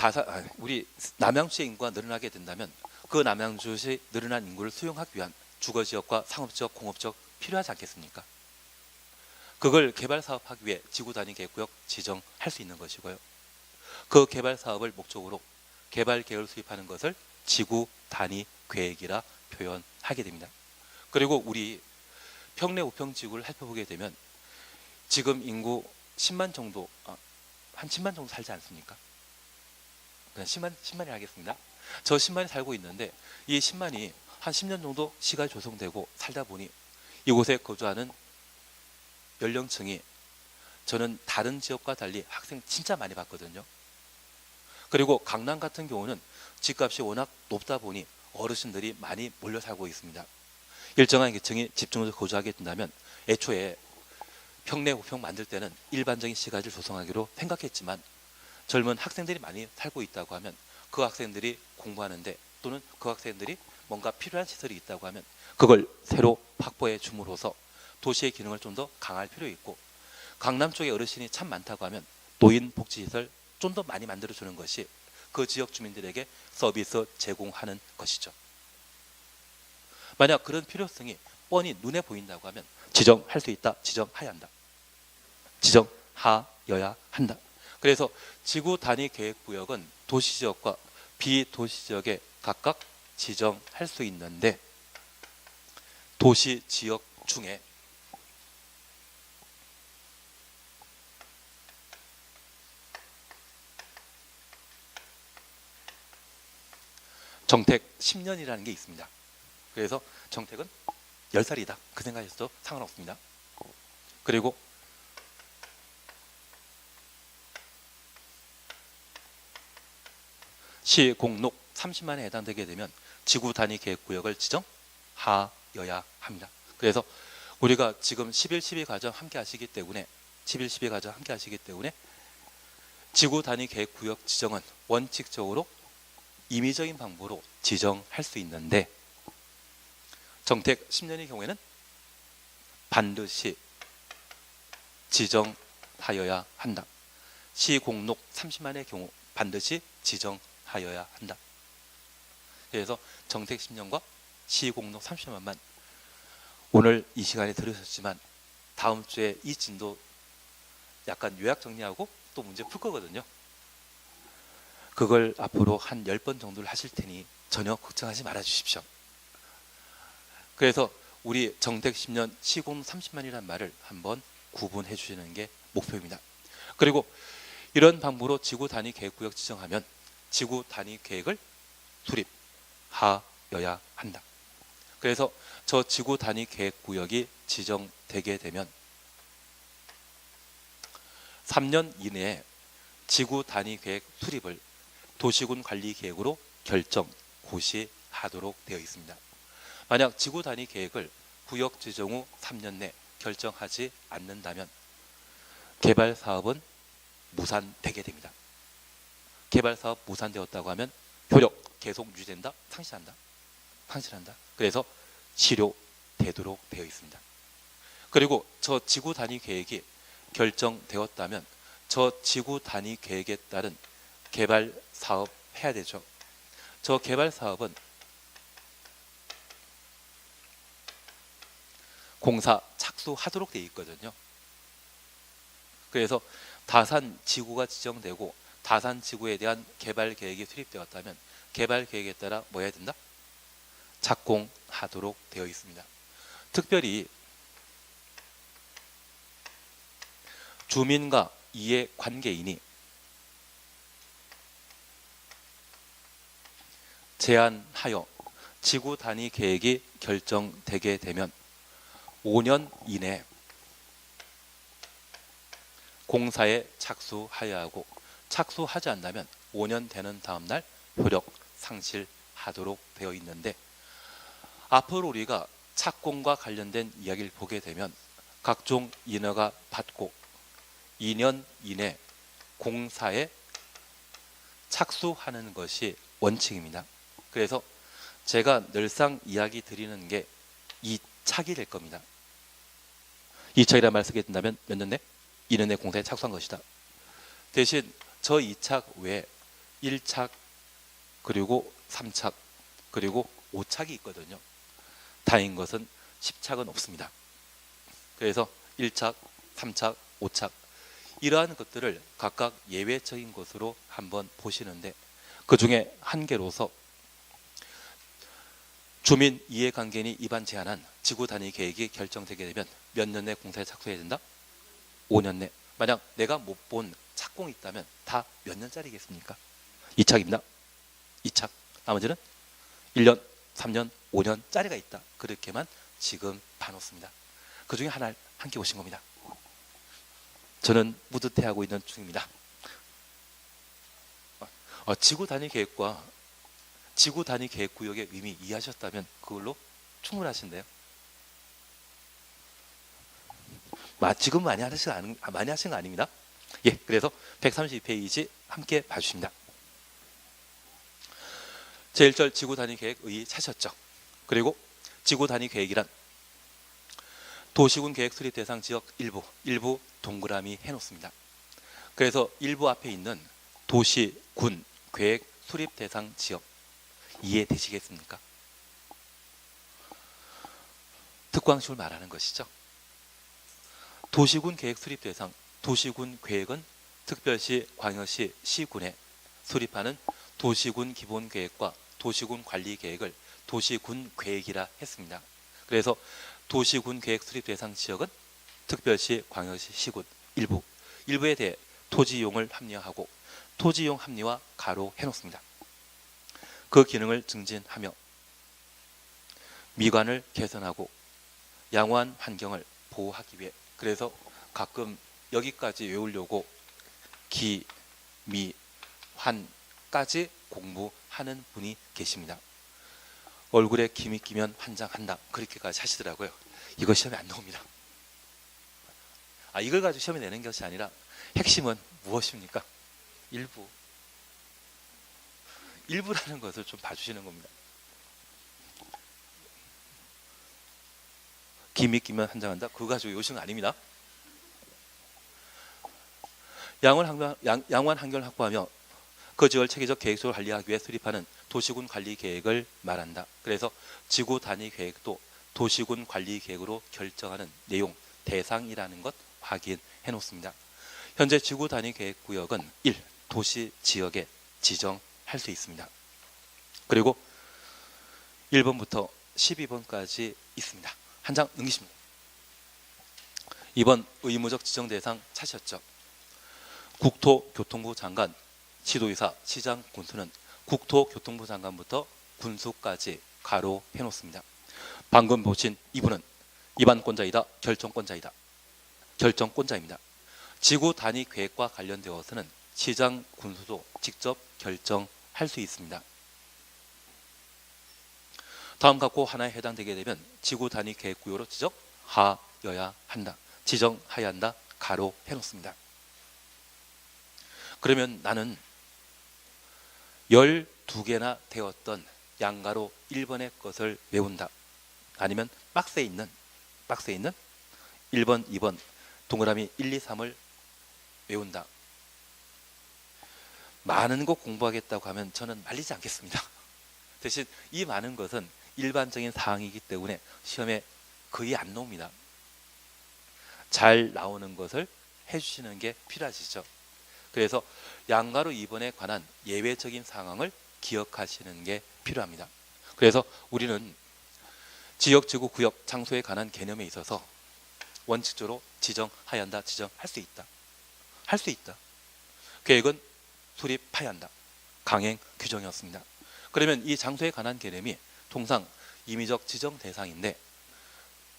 남양주의 인구가 늘어나게 된다면 그 남양주시 늘어난 인구를 수용하기 위한 주거지역과 상업지역, 공업지역 필요하지 않겠습니까? 그걸 개발 사업하기 위해 지구 단위 계획구역 지정할 수 있는 것이고요. 그 개발 사업을 목적으로 개발 계획을 수립하는 것을 지구 단위 계획이라 표현하게 됩니다. 그리고 우리 평내 우평지구를 살펴보게 되면 지금 인구 10만 정도, 한 10만 정도 살지 않습니까? 그냥 10만이 하겠습니다. 저 10만이 살고 있는데 이 10만이 한 10년 정도 시간이 조성되고 살다 보니 이곳에 거주하는 연령층이 저는 다른 지역과 달리 학생 진짜 많이 봤거든요. 그리고 강남 같은 경우는 집값이 워낙 높다 보니 어르신들이 많이 몰려 살고 있습니다. 일정한 계층이 집중해서 거주하게 된다면 애초에 평내 우평 만들 때는 일반적인 시가지를 조성하기로 생각했지만 젊은 학생들이 많이 살고 있다고 하면 그 학생들이 공부하는데 또는 그 학생들이 뭔가 필요한 시설이 있다고 하면 그걸 새로 확보해 줌으로써 도시의 기능을 좀 더 강화할 필요 있고, 강남 쪽에 어르신이 참 많다고 하면 노인 복지시설 좀 더 많이 만들어주는 것이 그 지역 주민들에게 서비스 제공하는 것이죠. 만약 그런 필요성이 뻔히 눈에 보인다고 하면 지정할 수 있다, 지정해야 한다. 지정하여야 한다. 그래서 지구 단위 계획 구역은 도시지역과 비도시지역에 각각 지정할 수 있는데, 도시지역 중에 정택 10년이라는 게 있습니다. 그래서 정택은 10살이다. 그 생각에서도 상관없습니다. 그리고 시 공록 30만에 해당되게 되면 지구 단위 계획구역을 지정하여야 합니다. 그래서 우리가 지금 11, 12 과정 함께 하시기 때문에 지구 단위 계획구역 지정은 원칙적으로 임의적인 방법으로 지정할 수 있는데, 정택 10년의 경우에는 반드시 지정하여야 한다. 시공록 30만의 경우 반드시 지정하여야 한다. 그래서 정택 10년과 시공록 30만만 오늘 이 시간에 들으셨지만 다음 주에 이 진도 약간 요약 정리하고 또 문제 풀 거거든요. 그걸 앞으로 한 10번 정도를 하실 테니 전혀 걱정하지 말아 주십시오. 그래서 우리 정택 10년 시공 30만이라는 말을 한번 구분해 주시는 게 목표입니다. 그리고 이런 방법으로 지구 단위 계획구역 지정하면 지구 단위 계획을 수립하여야 한다. 그래서 저 지구 단위 계획구역이 지정되게 되면 3년 이내에 지구 단위 계획 수립을 도시군 관리 계획으로 결정, 고시하도록 되어 있습니다. 만약 지구 단위 계획을 구역 지정 후 3년 내 결정하지 않는다면 개발 사업은 무산되게 됩니다. 개발 사업 무산되었다고 하면 효력 계속 유지된다, 상실한다. 그래서 실효되도록 되어 있습니다. 그리고 저 지구 단위 계획이 결정되었다면 저 지구 단위 계획에 따른 개발 사업 해야 되죠. 저 개발 사업은 공사 착수하도록 되어 있거든요. 그래서 다산 지구가 지정되고 다산 지구에 대한 개발 계획이 수립되었다면 개발 계획에 따라 뭐 해야 된다? 착공하도록 되어 있습니다. 특별히 주민과 이해 관계인이 제안하여 지구 단위 계획이 결정되게 되면 5년 이내 공사에 착수하여야 하고, 착수하지 않는다면 5년 되는 다음 날 효력 상실하도록 되어 있는데, 앞으로 우리가 착공과 관련된 이야기를 보게 되면 각종 인허가 받고 2년 이내 공사에 착수하는 것이 원칙입니다. 그래서 제가 늘상 이야기 드리는 게 이 착이 될 겁니다. 이 착이라는 말 쓰게 된다면 몇 년 내? 2년 내 공사에 착수한 것이다. 대신 저 2착 외에 1착 그리고 3착 그리고 5착이 있거든요. 다행인 것은 10착은 없습니다. 그래서 1착, 3착, 5착 이러한 것들을 각각 예외적인 것으로 한번 보시는데 그 중에 한 개로서 주민 이해관계인이 입안 제한한 지구 단위 계획이 결정되게 되면 몇 년 내 공사에 착수해야 된다? 5년 내. 만약 내가 못 본 착공이 있다면 다 몇 년짜리겠습니까? 2착입니다. 2착. 나머지는 1년, 3년, 5년짜리가 있다. 그렇게만 지금 봐놓습니다. 그 중에 하나를 함께 오신 겁니다. 저는 뿌듯해하고 있는 중입니다. 지구 단위 계획과 지구 단위 계획 구역의 의미 이해하셨다면 그걸로 충분하신데요. 지금 많이 하신 거 아닙니다. 예, 그래서 132페이지 함께 봐주십니다. 제1절 지구 단위 계획 의의 찾으셨죠. 그리고 지구 단위 계획이란 도시군 계획 수립 대상 지역 일부 동그라미 해놓습니다. 그래서 일부 앞에 있는 도시군 계획 수립 대상 지역 이해되시겠습니까? 특광시를 말하는 것이죠. 도시군 계획 수립 대상 도시군 계획은 특별시, 광역시, 시군에 수립하는 도시군 기본 계획과 도시군 관리 계획을 도시군 계획이라 했습니다. 그래서 도시군 계획 수립 대상 지역은 특별시, 광역시, 시군 일부에 대해 토지 이용을 합리화하고 토지 이용 합리화 가로 해놓습니다. 그 기능을 증진하며 미관을 개선하고 양호한 환경을 보호하기 위해 그래서 가끔 여기까지 외우려고 기, 미, 환까지 공부하는 분이 계십니다. 얼굴에 김이 끼면 환장한다 그렇게까지 하시더라고요. 이거 시험에 안 나옵니다. 이걸 가지고 시험에 내는 것이 아니라 핵심은 무엇입니까? 일부라는 것을 좀 봐주시는 겁니다. 김이 끼면 환장한다? 그거 가지고 요시는 거 아닙니다. 양호한 환경을 확보하며 그 지역을 체계적 계획적으로 관리하기 위해 수립하는 도시군 관리 계획을 말한다. 그래서 지구 단위 계획도 도시군 관리 계획으로 결정하는 내용, 대상이라는 것 확인해 놓습니다. 현재 지구 단위 계획 구역은 1. 도시 지역에 지정할 수 있습니다. 그리고 1번부터 12번까지 있습니다. 한 장 넘기십니다. 2번 의무적 지정 대상 찾으셨죠? 국토교통부 장관, 시도의사, 시장, 군수는 국토교통부 장관부터 군수까지 가로 해놓습니다. 방금 보신 이분은 입안권자이다, 결정권자이다. 결정권자입니다. 지구 단위 계획과 관련되어서는 시장, 군수도 직접 결정할 수 있습니다. 다음 갖고 하나에 해당되게 되면 지구 단위 계획 구역으로 지정하여야 한다. 지정하여야 한다. 가로 해놓습니다. 그러면 나는 12개나 되었던 양가로 1번의 것을 외운다. 아니면 박스에 있는 1번, 2번 동그라미 1, 2, 3을 외운다. 많은 거 공부하겠다고 하면 저는 말리지 않겠습니다. 대신 이 많은 것은 일반적인 사항이기 때문에 시험에 거의 안 나옵니다. 잘 나오는 것을 해주시는 게 필요하시죠. 그래서 양가로 2번에 관한 예외적인 상황을 기억하시는 게 필요합니다. 그래서 우리는 지역, 지구, 구역, 장소에 관한 개념에 있어서 원칙적으로 지정하여야 한다, 지정할 수 있다. 할 수 있다. 계획은 수립하여야 한다. 강행 규정이었습니다. 그러면 이 장소에 관한 개념이 통상 임의적 지정 대상인데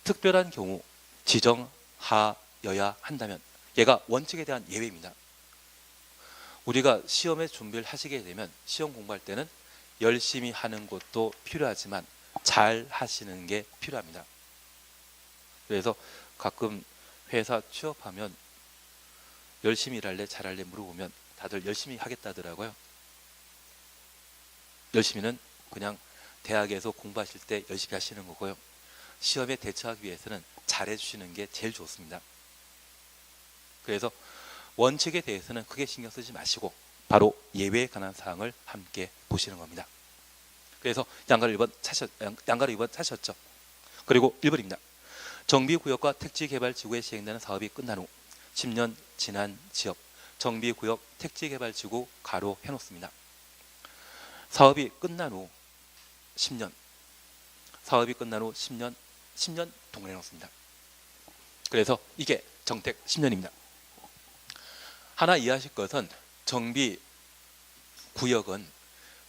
특별한 경우 지정하여야 한다면 얘가 원칙에 대한 예외입니다. 우리가 시험에 준비를 하시게 되면 시험 공부할 때는 열심히 하는 것도 필요하지만 잘 하시는 게 필요합니다. 그래서 가끔 회사 취업하면 열심히 일할래 잘할래 물어보면 다들 열심히 하겠다더라고요. 열심히는 그냥 대학에서 공부하실 때 열심히 하시는 거고요. 시험에 대처하기 위해서는 잘해주시는 게 제일 좋습니다. 그래서 원칙에 대해서는 크게 신경 쓰지 마시고 바로 예외에 관한 사항을 함께 보시는 겁니다. 그래서 양가로 2번 찾으셨죠. 그리고 1번입니다. 정비구역과 택지개발지구에 시행되는 사업이 끝난 후 10년 지난 지역 정비구역 택지개발지구 가로 해놓습니다. 사업이 끝난 후 10년 사업이 끝난 후 10년 동그래 놓습니다. 그래서 이게 정택 10년입니다. 하나 이해하실 것은 정비구역은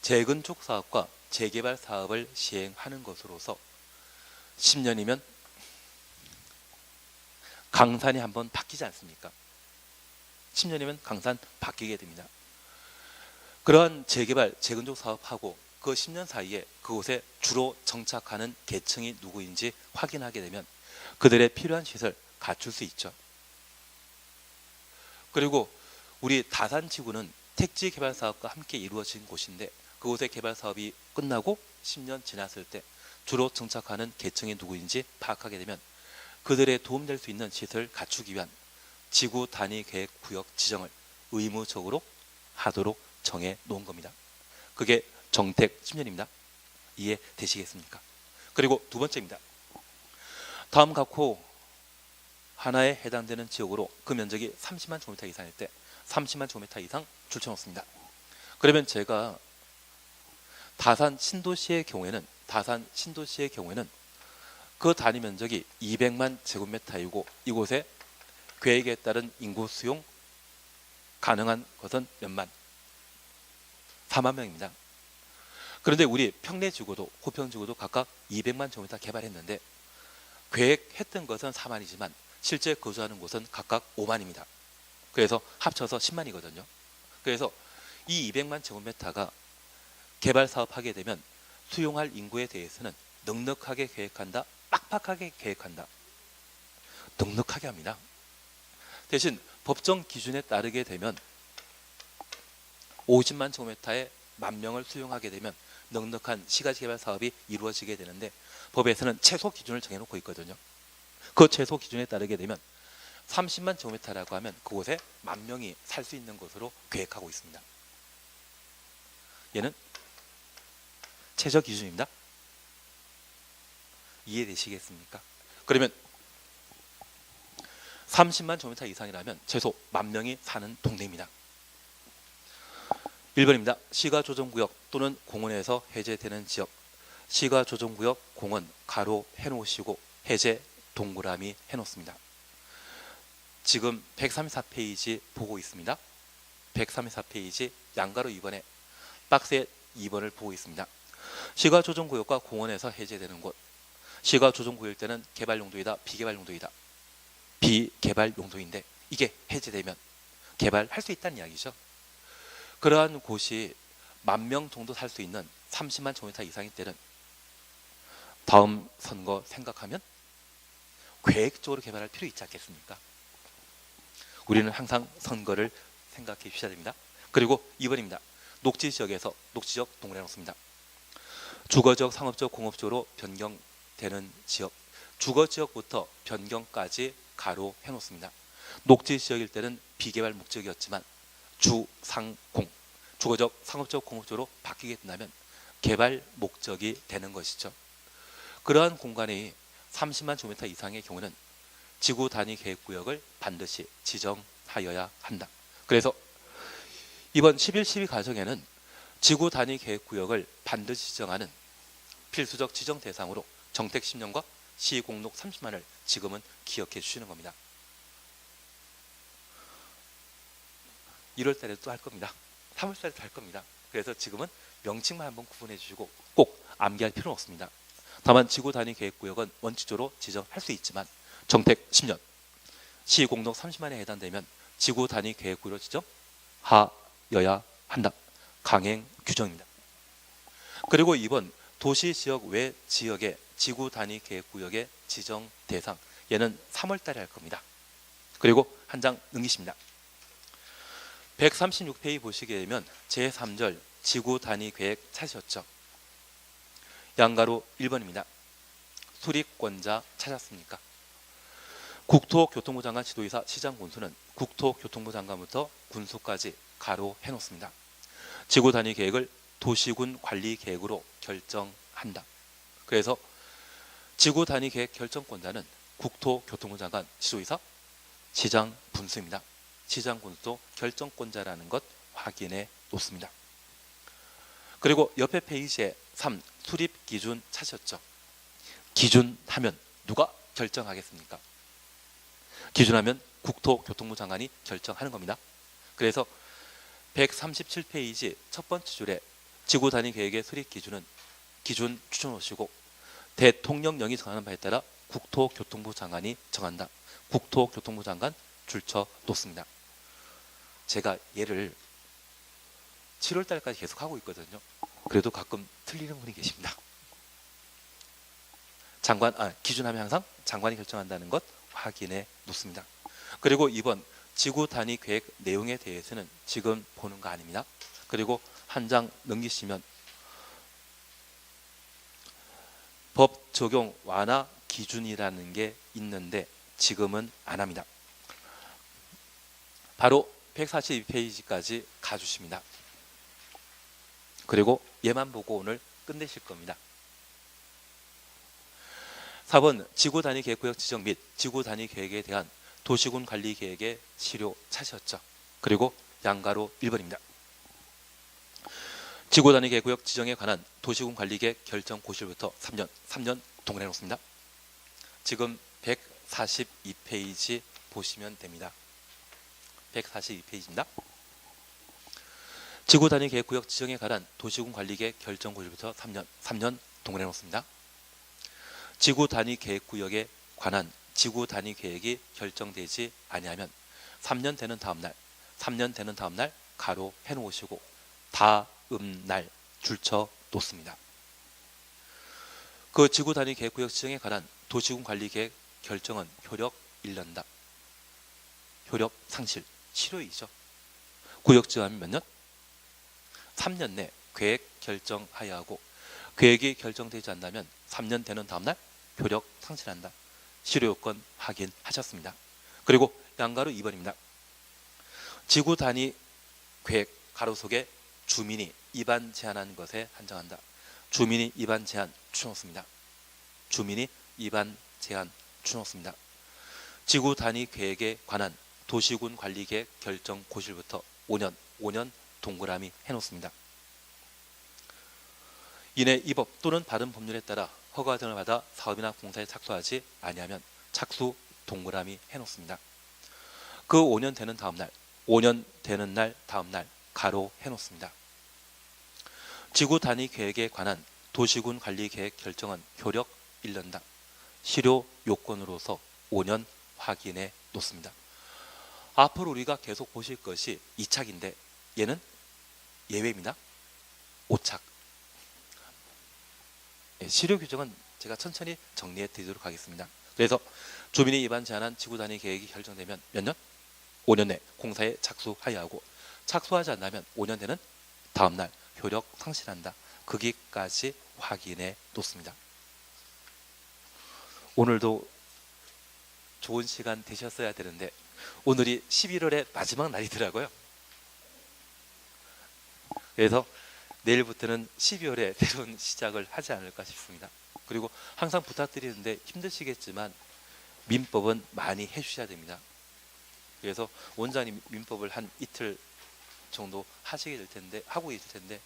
재건축 사업과 재개발 사업을 시행하는 것으로서 10년이면 강산이 한번 바뀌지 않습니까? 10년이면 강산 바뀌게 됩니다. 그러한 재개발, 재건축 사업하고 그 10년 사이에 그곳에 주로 정착하는 계층이 누구인지 확인하게 되면 그들의 필요한 시설 갖출 수 있죠. 그리고 우리 다산지구는 택지 개발 사업과 함께 이루어진 곳인데 그곳의 개발 사업이 끝나고 10년 지났을 때 주로 정착하는 계층이 누구인지 파악하게 되면 그들의 도움될 수 있는 시설을 갖추기 위한 지구 단위 계획 구역 지정을 의무적으로 하도록 정해 놓은 겁니다. 그게 정택 10년입니다. 이해되시겠습니까? 그리고 두 번째입니다. 다음 각호 하나에 해당되는 지역으로 그 면적이 30만 제곱미터 이상일 때 30만 제곱미터 이상 줄쳐놓습니다. 그러면 제가 다산 신도시의 경우에는 그 단위 면적이 200만 제곱미터이고 이곳에 계획에 따른 인구 수용 가능한 것은 몇만? 4만 명입니다. 그런데 우리 평내지구도 호평지구도 각각 200만 제곱미터 개발했는데 계획했던 것은 4만이지만 실제 거주하는 곳은 각각 5만입니다. 그래서 합쳐서 10만이거든요. 그래서 이 200만 제곱미터가 개발 사업하게 되면 수용할 인구에 대해서는 넉넉하게 계획한다, 빡빡하게 계획한다. 넉넉하게 합니다. 대신 법정 기준에 따르게 되면 50만 제곱미터에 10,000명을 수용하게 되면 넉넉한 시가지 개발 사업이 이루어지게 되는데 법에서는 최소 기준을 정해놓고 있거든요. 그 최소 기준에 따르게 되면 30만 제곱미터라고 하면 그곳에 10,000명이 살 수 있는 곳으로 계획하고 있습니다. 얘는 최저 기준입니다. 이해되시겠습니까? 그러면 30만 제곱미터 이상이라면 최소 10,000명이 사는 동네입니다. 1번입니다. 시가조정구역 또는 공원에서 해제되는 지역. 시가조정구역 공원 가로 해놓으시고 해제 동그라미 해놓습니다. 지금 134페이지 보고 있습니다. 134페이지 양가로 2번에 박스에 2번을 보고 있습니다. 시가조정구역과 공원에서 해제되는 곳. 시가조정구역일 때는 개발용도이다, 비개발용도이다. 비개발용도인데 이게 해제되면 개발할 수 있다는 이야기죠. 그러한 곳이 10,000명 정도 살 수 있는 30만 제곱미터 이상일 때는 다음 선거 생각하면 계획적으로 개발할 필요 있지 않겠습니까? 우리는 항상 선거를 생각해 주셔야 됩니다. 그리고 2번입니다. 녹지지역에서 녹지지역 동그래 놓습니다. 주거지역, 상업지역, 공업지역으로 변경되는 지역. 주거지역부터 변경까지 가로 해놓습니다. 녹지지역일 때는 비개발 목적이었지만 주상공, 주거적, 상업적, 공업적으로 바뀌게 된다면 개발 목적이 되는 것이죠. 그러한 공간이 30만 제곱미터 이상의 경우는 지구 단위 계획구역을 반드시 지정하여야 한다. 그래서 이번 11.12 과정에는 지구 단위 계획구역을 반드시 지정하는 필수적 지정 대상으로 정택 10년과 시공록 30만을 지금은 기억해 주시는 겁니다. 1월 달에도 할 겁니다. 3월 달에도 할 겁니다. 그래서 지금은 명칭만 한번 구분해 주시고 꼭 암기할 필요는 없습니다. 다만 지구 단위 계획구역은 원칙적으로 지정할 수 있지만 정택 10년, 시공록 30만에 해당되면 지구 단위 계획구역으로 지정하여야 한다. 강행 규정입니다. 그리고 이번 도시지역 외 지역의 지구 단위 계획구역의 지정 대상, 얘는 3월 달에 할 겁니다. 그리고 한 장 넘기십니다. 136페이지 보시게 되면 제3절 지구 단위 계획 찾으셨죠? 양가로 1번입니다. 수립권자 찾았습니까? 국토교통부 장관 지도이사 시장 군수는 국토교통부 장관부터 군수까지 가로 해놓습니다. 지구 단위 계획을 도시군 관리 계획으로 결정한다. 그래서 지구 단위 계획 결정권자는 국토교통부 장관 지도이사 시장 군수입니다. 시장 군수 결정권자라는 것 확인해 놓습니다. 그리고 옆에 페이지에 3 수립 기준 찾으셨죠? 기준 하면 누가 결정하겠습니까? 기준하면 국토교통부 장관이 결정하는 겁니다. 그래서 137페이지 첫 번째 줄에 지구 단위 계획의 수립 기준은 기준 추천하시고 대통령령이 정하는 바에 따라 국토교통부 장관이 정한다. 국토교통부 장관 줄쳐 놓습니다. 제가 얘를 7월 달까지 계속 하고 있거든요. 그래도 가끔 틀리는 분이 계십니다. 기준하면 항상 장관이 결정한다는 것 확인해 놓습니다. 그리고 2번 지구 단위 계획 내용에 대해서는 지금 보는 거 아닙니다. 그리고 한 장 넘기시면 법 적용 완화 기준이라는 게 있는데 지금은 안 합니다. 바로 142페이지까지 가주십니다. 그리고 얘만 보고 오늘 끝내실 겁니다. 4번 지구 단위 계획구역 지정 및 지구 단위 계획에 대한 도시군 관리 계획의 시료 찾으셨죠? 그리고 양가로 1번입니다. 지구 단위 계획구역 지정에 관한 도시군 관리 계획 결정 고시부터 3년 동원해 놓습니다. 지금 142페이지 보시면 됩니다. 142페이지입니다. 지구 단위 계획구역 지정에 관한 도시군 관리 계획 결정 고시부터 3년 동원해 놓습니다. 지구 단위 계획구역에 관한 지구 단위 계획이 결정되지 아니하면 3년 되는 다음 날 가로 해 놓으시고 다음 날 줄쳐 놓습니다. 그 지구 단위 계획구역 지정에 관한 도시군 관리 계획 결정은 효력 1년다. 효력 상실, 실효이죠. 구역 지정하면 몇 년? 3년 내 계획 결정하여야 하고 계획이 결정되지 않는다면 3년 되는 다음 날 효력 상실한다. 실효 요건 확인하셨습니다. 그리고 양가로 2번입니다. 지구 단위 계획 가로 속에 주민이 위반 제한한 것에 한정한다. 주민이 위반 제한 추놓습니다. 주민이 위반 제한 추놓습니다. 지구 단위 계획에 관한 도시군 관리 계획 결정 고시부터 5년 동그라미 해놓습니다. 이내 이 법 또는 다른 법률에 따라 허가 등을 받아 사업이나 공사에 착수하지 아니하면 착수 동그라미 해놓습니다. 그 5년 되는 날 다음 날 가로 해놓습니다. 지구 단위 계획에 관한 도시군 관리 계획 결정은 효력 1년다. 실효 요건으로서 5년 확인해 놓습니다. 앞으로 우리가 계속 보실 것이 2착인데 얘는 예외입니다. 5착. 실효 규정은 제가 천천히 정리해 드리도록 하겠습니다. 그래서 주민이 위반 제한한 지구 단위 계획이 결정되면 몇 년? 5년 내 공사에 착수하여야 하고 착수하지 않으면 5년 되는 다음 날 효력 상실한다. 거기까지 확인해 놓습니다. 오늘도 좋은 시간 되셨어야 되는데 오늘이 11월의 마지막 날이더라고요. 그래서 내일부터는 12월에 새로운 시작을 하지 않을까 싶습니다. 그리고 항상 부탁드리는데 힘드시겠지만 민법은 많이 해주셔야 됩니다. 그래서 원장님 민법을 한 이틀 정도 하시게 될 텐데 하고 있을 텐데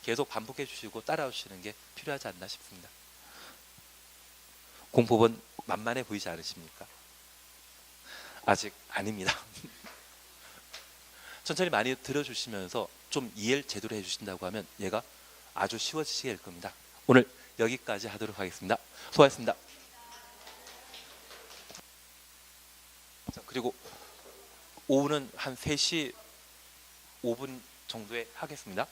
계속 반복해 주시고 따라와 주시는 게 필요하지 않나 싶습니다. 공법은 만만해 보이지 않으십니까? 아직 아닙니다. 천천히 많이 들어주시면서 좀 이해를 제대로 해주신다고 하면 얘가 아주 쉬워지시게 될 겁니다. 오늘 여기까지 하도록 하겠습니다. 수고하셨습니다. 그리고 오후는 한 3시 5분 정도에 하겠습니다.